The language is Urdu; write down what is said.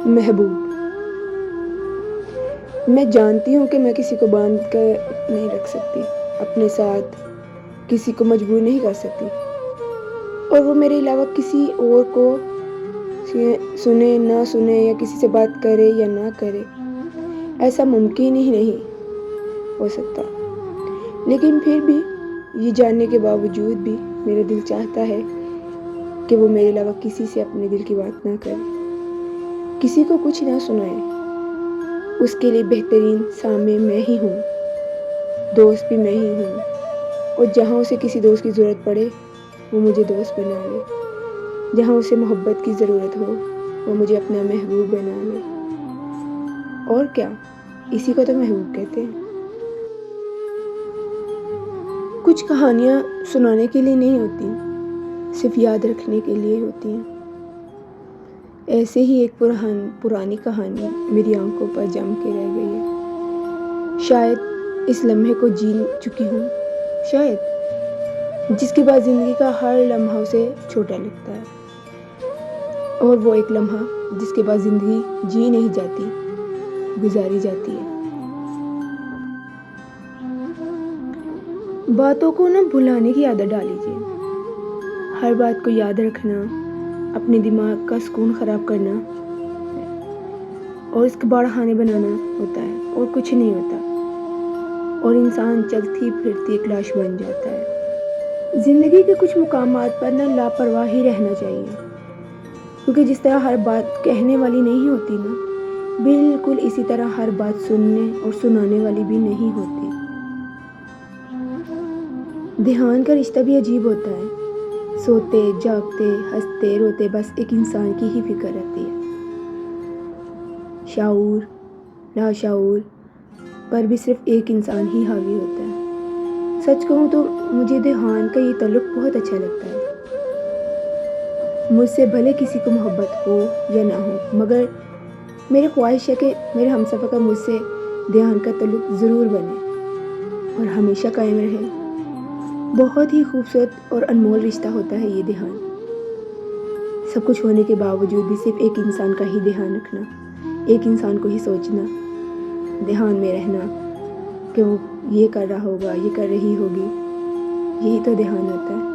محبوب، میں جانتی ہوں کہ میں کسی کو باندھ کر نہیں رکھ سکتی، اپنے ساتھ کسی کو مجبور نہیں کر سکتی، اور وہ میرے علاوہ کسی اور کو سنے نہ سنے یا کسی سے بات کرے یا نہ کرے، ایسا ممکن ہی نہیں ہو سکتا۔ لیکن پھر بھی یہ جاننے کے باوجود بھی میرا دل چاہتا ہے کہ وہ میرے علاوہ کسی سے اپنے دل کی بات نہ کرے، کسی کو کچھ نہ سنائے۔ اس کے لیے بہترین سامع میں ہی ہوں، دوست بھی میں ہی ہوں، اور جہاں اسے کسی دوست کی ضرورت پڑے وہ مجھے دوست بنا لے، جہاں اسے محبت کی ضرورت ہو وہ مجھے اپنا محبوب بنا لے۔ اور کیا، اسی کو تو محبوب کہتے ہیں۔ کچھ کہانیاں سنانے کے لیے نہیں ہوتی، صرف یاد رکھنے کے لیے ہوتی ہیں۔ ایسے ہی ایک پرانی کہانی میری آنکھوں پر جم کے رہ گئی ہے۔ شاید اس لمحے کو جی چکی ہوں، شاید جس کے بعد زندگی کا ہر لمحہ اسے چھوٹا لگتا ہے، اور وہ ایک لمحہ جس کے بعد زندگی جی نہیں جاتی، گزاری جاتی ہے۔ باتوں کو نہ بھلانے کی عادت ڈال لیجیے۔ ہر بات کو یاد رکھنا اپنے دماغ کا سکون خراب کرنا اور اس کے بڑھانے بنانا ہوتا ہے، اور کچھ نہیں ہوتا، اور انسان چلتی پھرتی ایک لاش بن جاتا ہے۔ زندگی کے کچھ مقامات پر نہ لاپرواہ ہی رہنا چاہیے، کیونکہ جس طرح ہر بات کہنے والی نہیں ہوتی نا، بالکل اسی طرح ہر بات سننے اور سنانے والی بھی نہیں ہوتی۔ دھیان کا رشتہ بھی عجیب ہوتا ہے، سوتے جاگتے ہنستے روتے بس ایک انسان کی ہی فکر رہتی ہے۔ شعور لاشعور پر بھی صرف ایک انسان ہی حاوی ہوتا ہے۔ سچ کہوں تو مجھے دھیان کا یہ تعلق بہت اچھا لگتا ہے۔ مجھ سے بھلے کسی کو محبت ہو یا نہ ہو، مگر میری خواہش ہے کہ میرے ہمسفر کا مجھ سے دھیان کا تعلق ضرور بنے اور ہمیشہ قائم رہے۔ بہت ہی خوبصورت اور انمول رشتہ ہوتا ہے یہ دھیان۔ سب کچھ ہونے کے باوجود بھی صرف ایک انسان کا ہی دھیان رکھنا، ایک انسان کو ہی سوچنا، دھیان میں رہنا کہ وہ یہ کر رہا ہوگا، یہ کر رہی ہوگی، یہی تو دھیان ہوتا ہے۔